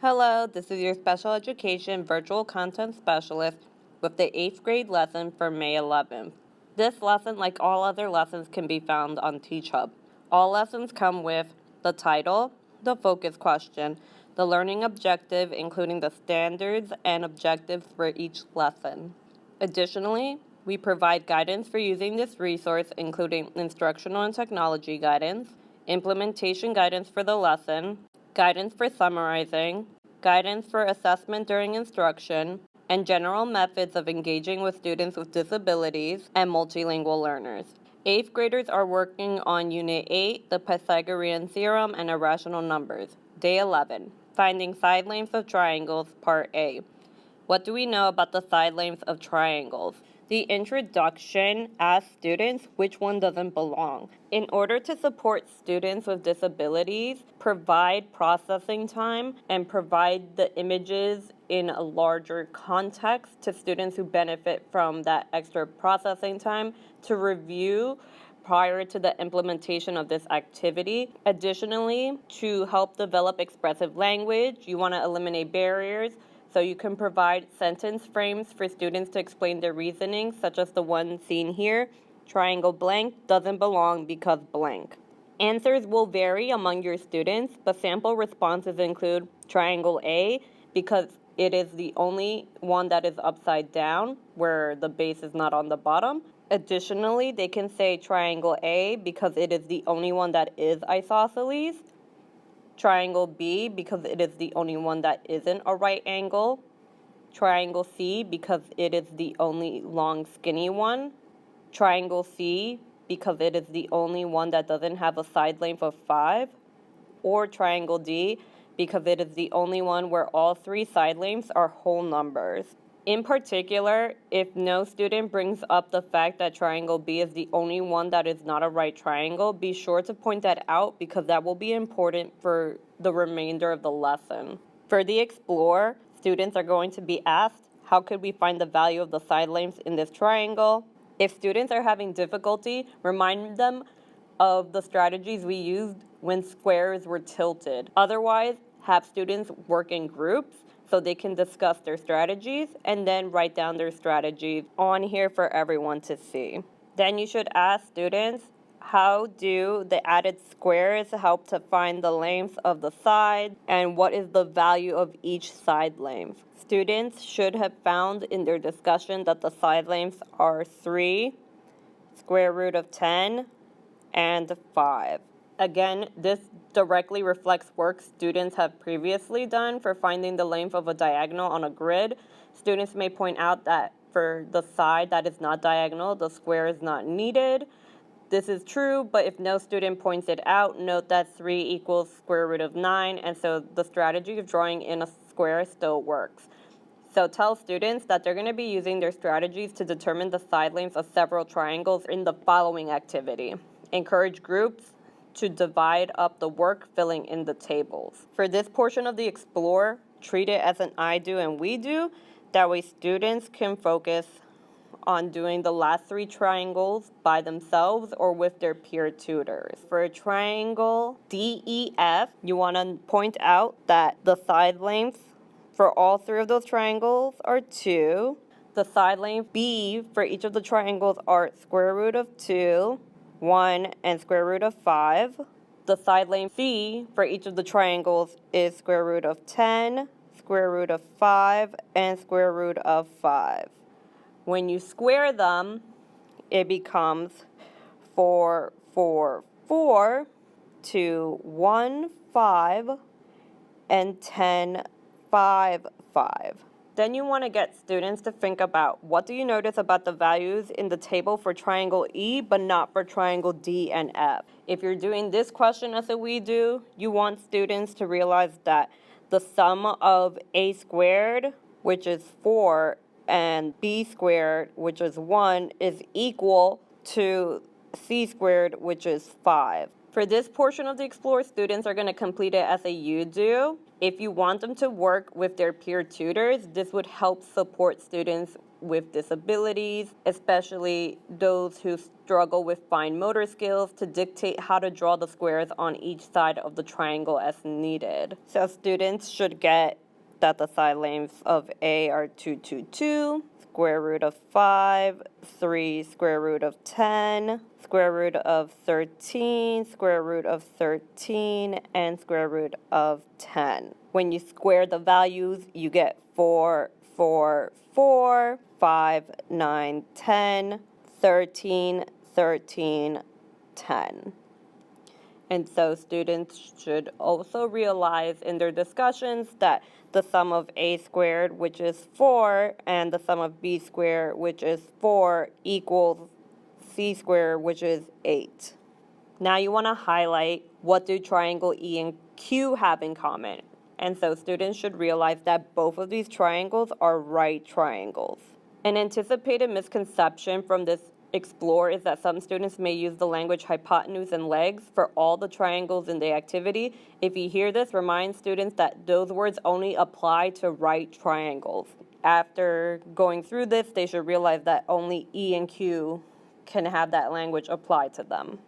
Hello, this is your special education virtual content specialist with the 8th grade lesson for May 11th. This lesson, like all other lessons, can be found on TeachHub. All lessons come with the title, the focus question, the learning objective, including the standards and objectives for each lesson. Additionally, we provide guidance for using this resource, including instructional and technology guidance, implementation guidance for the lesson, guidance for summarizing, guidance for assessment during instruction, and general methods of engaging with students with disabilities and multilingual learners. 8th graders are working on Unit 8, the Pythagorean Theorem and Irrational Numbers. Day 11, Finding Side Lengths of Triangles, Part A. What do we know about the side lengths of triangles? The introduction asks students which one doesn't belong. In order to support students with disabilities, provide processing time and provide the images in a larger context to students who benefit from that extra processing time to review prior to the implementation of this activity. Additionally, to help develop expressive language, you want to eliminate barriers. So you can provide sentence frames for students to explain their reasoning, such as the one seen here. Triangle blank doesn't belong because blank. Answers will vary among your students, but sample responses include triangle A because it is the only one that is upside down, where the base is not on the bottom. Additionally, they can say triangle A because it is the only one that is isosceles. Triangle B because it is the only one that isn't a right angle. Triangle C because it is the only long skinny one. Triangle C because it is the only one that doesn't have a side length of 5. Or triangle D because it is the only one where all 3 side lengths are whole numbers. In particular, if no student brings up the fact that triangle B is the only one that is not a right triangle, be sure to point that out because that will be important for the remainder of the lesson. For the Explore, students are going to be asked, how could we find the value of the side lengths in this triangle? If students are having difficulty, remind them of the strategies we used when squares were tilted. Otherwise, have students work in groups so they can discuss their strategies and then write down their strategies on here for everyone to see. Then you should ask students, how do the added squares help to find the length of the side and what is the value of each side length? Students should have found in their discussion that the side lengths are 3, square root of 10, and 5. Again, this directly reflects work students have previously done for finding the length of a diagonal on a grid. Students may point out that for the side that is not diagonal, the square is not needed. This is true, but if no student points it out, note that 3 equals square root of 9, and so the strategy of drawing in a square still works. So tell students that they're going to be using their strategies to determine the side lengths of several triangles in the following activity. Encourage groups to divide up the work filling in the tables. For this portion of the Explore, treat it as an I do and we do. That way students can focus on doing the last 3 triangles by themselves or with their peer tutors. For a triangle DEF, you want to point out that the side lengths for all 3 of those triangles are 2. The side length B for each of the triangles are square root of 2, 1, and square root of 5. The side length C for each of the triangles is square root of 10, square root of 5, and square root of 5. When you square them, it becomes 4, 4, 4 to 1, 5, and 10, 5, 5. Then you want to get students to think about what do you notice about the values in the table for triangle E but not for triangle D and F. If you're doing this question as a we do, you want students to realize that the sum of A squared, which is 4, and B squared, which is 1, is equal to C squared, which is 5. For this portion of the Explore, students are going to complete it as a you do. If you want them to work with their peer tutors, this would help support students with disabilities, especially those who struggle with fine motor skills, to dictate how to draw the squares on each side of the triangle as needed. So students should get that the side lengths of A are 2, 2, 2, square root of 5, 3, square root of 10, square root of 13, square root of 13, and square root of 10. When you square the values, you get 4, 4, 4, 5, 9, 10, 13, 13, 10. And so students should also realize in their discussions that the sum of a squared, which is 4, and the sum of b squared, which is 4, equals c squared, which is 8. Now you want to highlight what do triangle E and Q have in common. And so students should realize that both of these triangles are right triangles. An anticipated misconception from this explore is that some students may use the language hypotenuse and legs for all the triangles in the activity. If you hear this, remind students that those words only apply to right triangles. After going through this, they should realize that only E and Q can have that language applied to them.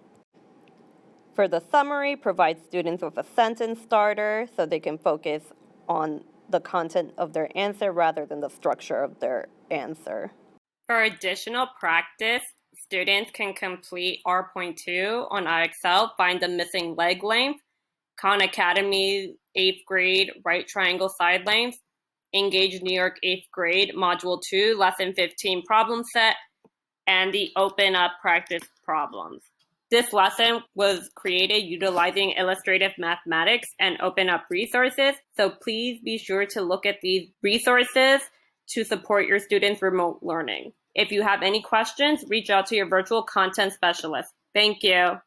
For the summary, provide students with a sentence starter so they can focus on the content of their answer rather than the structure of their answer. For additional practice, students can complete R.2 on iExcel, find the missing leg length, Khan Academy 8th grade right triangle side length, Engage New York 8th grade Module 2, Lesson 15 problem set, and the Open Up practice problems. This lesson was created utilizing illustrative mathematics and Open Up resources, so please be sure to look at these resources to support your students' remote learning. If you have any questions, reach out to your virtual content specialist. Thank you.